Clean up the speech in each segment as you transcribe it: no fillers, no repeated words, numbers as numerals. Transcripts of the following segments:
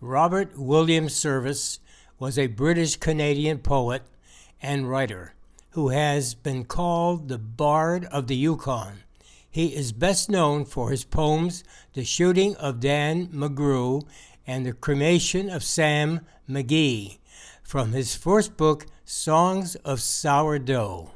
Robert William Service was a British-Canadian poet and writer who has been called the Bard of the Yukon. He is best known for his poems The Shooting of Dan McGrew and The Cremation of Sam McGee, from his first book, Songs of Sourdough.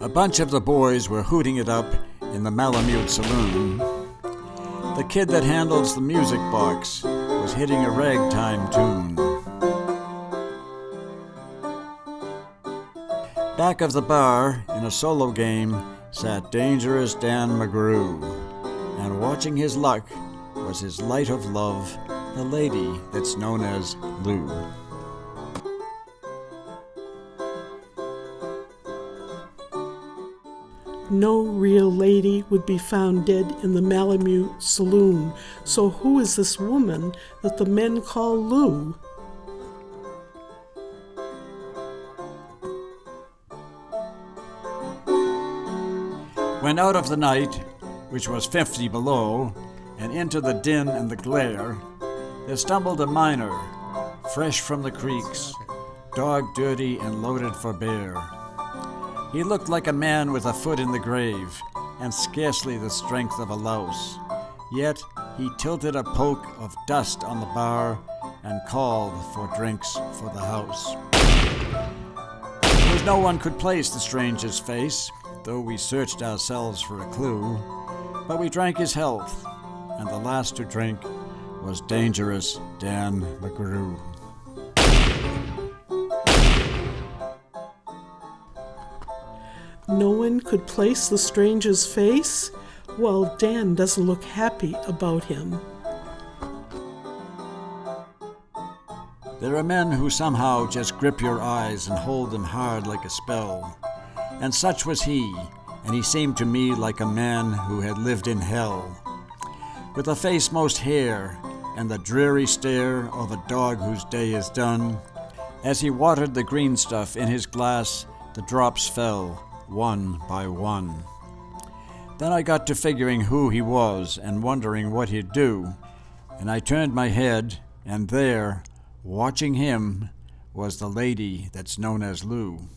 A bunch of the boys were hooting it up in the Malamute saloon. The kid that handles the music box was hitting a ragtime tune. Back of the bar, in a solo game, sat dangerous Dan McGrew, and watching his luck was his light of love, the lady that's known as Lou. No real lady would be found dead in the Malamute saloon, so who is this woman that the men call Lou? When out of the night, which was 50 below, and into the din and the glare, there stumbled a miner, fresh from the creeks, dog dirty and loaded for bear. He looked like a man with a foot in the grave, and scarcely the strength of a louse. Yet he tilted a poke of dust on the bar and called for drinks for the house. There was no one could place the stranger's face, though we searched ourselves for a clue. But we drank his health, and the last to drink was dangerous Dan McGrew. No one could place the stranger's face? Well, Dan doesn't look happy about him. There are men who somehow just grip your eyes and hold them hard like a spell. And such was he, and he seemed to me like a man who had lived in hell. With a face most hair, and the dreary stare of a dog whose day is done, as he watered the green stuff in his glass, the drops fell, one by one. Then I got to figuring who he was and wondering what he'd do, and I turned my head, and there, watching him, was the lady that's known as Lou.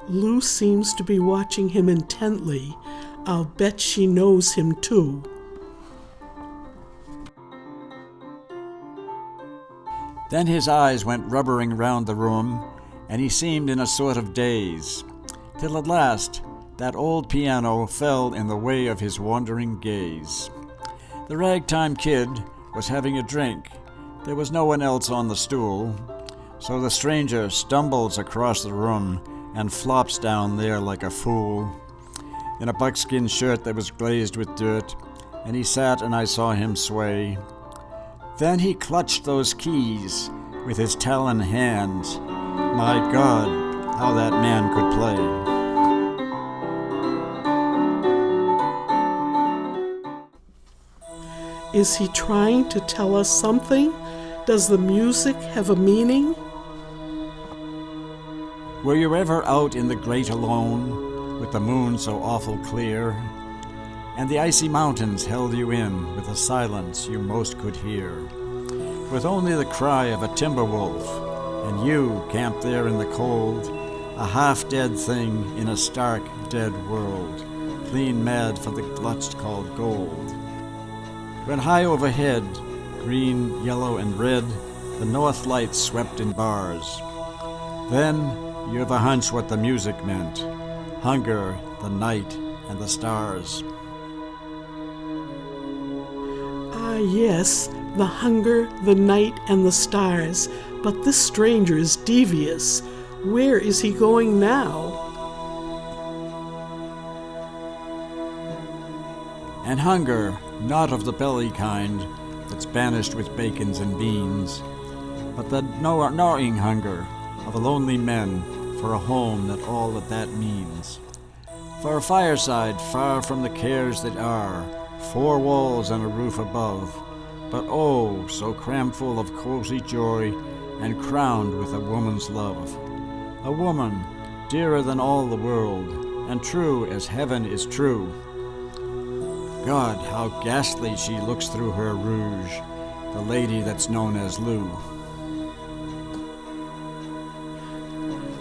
Lou seems to be watching him intently. I'll bet she knows him too. Then his eyes went rubbering round the room, and he seemed in a sort of daze, till at last that old piano fell in the way of his wandering gaze. The ragtime kid was having a drink. There was no one else on the stool, so the stranger stumbles across the room and flops down there like a fool, in a buckskin shirt that was glazed with dirt, and he sat and I saw him sway. Then he clutched those keys with his talon hands. My God, how that man could play. Is he trying to tell us something? Does the music have a meaning? Were you ever out in the great alone, with the moon so awful clear, and the icy mountains held you in with a silence you most could hear, with only the cry of a timber wolf, and you camped there in the cold, a half-dead thing in a stark, dead world, clean mad for the gluts called gold? When high overhead green, yellow, and red, the north lights swept in bars. Then you have a hunch what the music meant. Hunger, the night, and the stars. Ah, yes, the hunger, the night, and the stars. But this stranger is devious. Where is he going now? And hunger, not of the belly kind that's banished with bacons and beans, but the gnawing hunger of lonely men for a home that all that means. For a fireside far from the cares that are, 4 walls and a roof above, but oh, so crammed full of cozy joy and crowned with a woman's love. A woman dearer than all the world, and true as heaven is true. God, how ghastly she looks through her rouge, the lady that's known as Lou.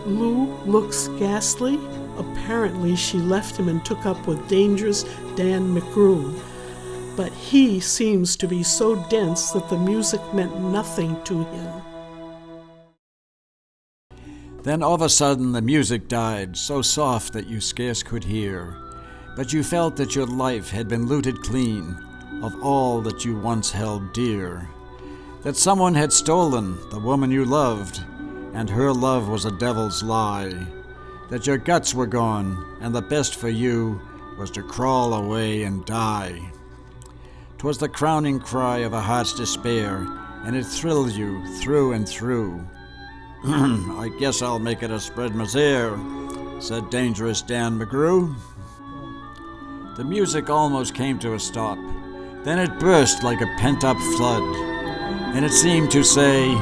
Lou looks ghastly? Apparently she left him and took up with dangerous Dan McGrew. But he seems to be so dense that the music meant nothing to him. Then all of a sudden the music died, so soft that you scarce could hear. But you felt that your life had been looted clean of all that you once held dear. That someone had stolen the woman you loved, and her love was a devil's lie. That your guts were gone, and the best for you was to crawl away and die. 'Twas the crowning cry of a heart's despair, and it thrilled you through and through. I guess I'll make it a spread misere, said dangerous Dan McGrew. The music almost came to a stop. Then it burst like a pent-up flood, and it seemed to say,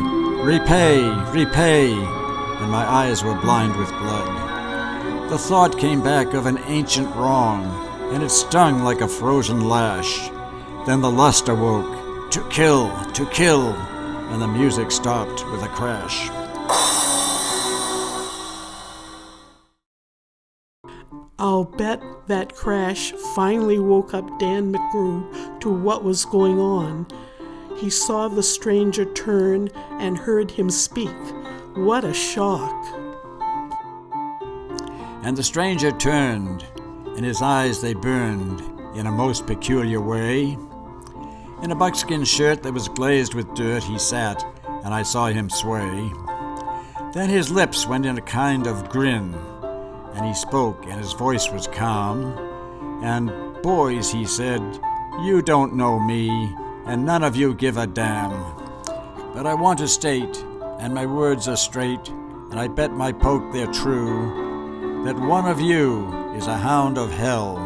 repay, repay, and my eyes were blind with blood. The thought came back of an ancient wrong, and it stung like a frozen lash. Then the lust awoke, to kill, and the music stopped with a crash. I'll bet that crash finally woke up Dan McGrew to what was going on. He saw the stranger turn and heard him speak. What a shock! And the stranger turned, and his eyes they burned in a most peculiar way. In a buckskin shirt that was glazed with dirt he sat, and I saw him sway. Then his lips went in a kind of grin, and he spoke, and his voice was calm. And, boys, he said, you don't know me, and none of you give a damn. But I want to state, and my words are straight, and I bet my poke they're true, that one of you is a hound of hell,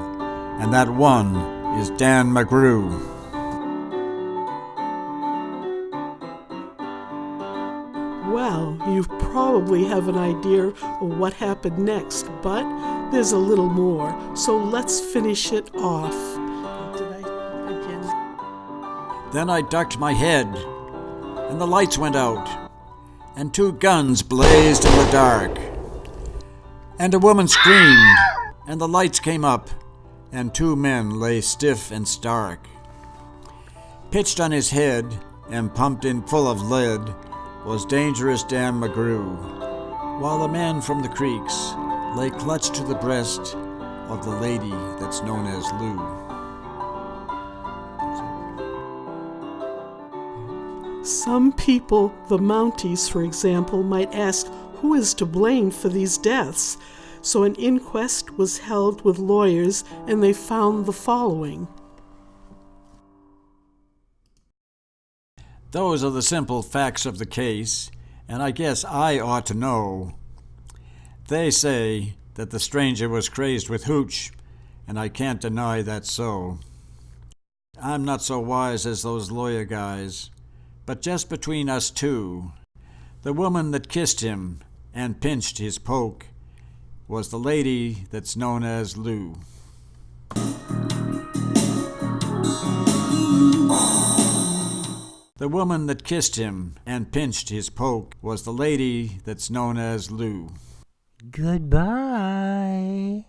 and that one is Dan McGrew. Well, you probably have an idea of what happened next, but there's a little more, so let's finish it off. Then I ducked my head, and the lights went out, and 2 guns blazed in the dark, and a woman screamed, and the lights came up, and 2 men lay stiff and stark. Pitched on his head and pumped in full of lead was dangerous Dan McGrew, while the man from the creeks lay clutched to the breast of the lady that's known as Lou. Some people, the Mounties for example, might ask who is to blame for these deaths. So an inquest was held with lawyers, and they found the following. Those are the simple facts of the case, and I guess I ought to know. They say that the stranger was crazed with hooch, and I can't deny that's so. I'm not so wise as those lawyer guys, but just between us 2, the woman that kissed him and pinched his poke was the lady that's known as Lou. The woman that kissed him and pinched his poke was the lady that's known as Lou. Goodbye.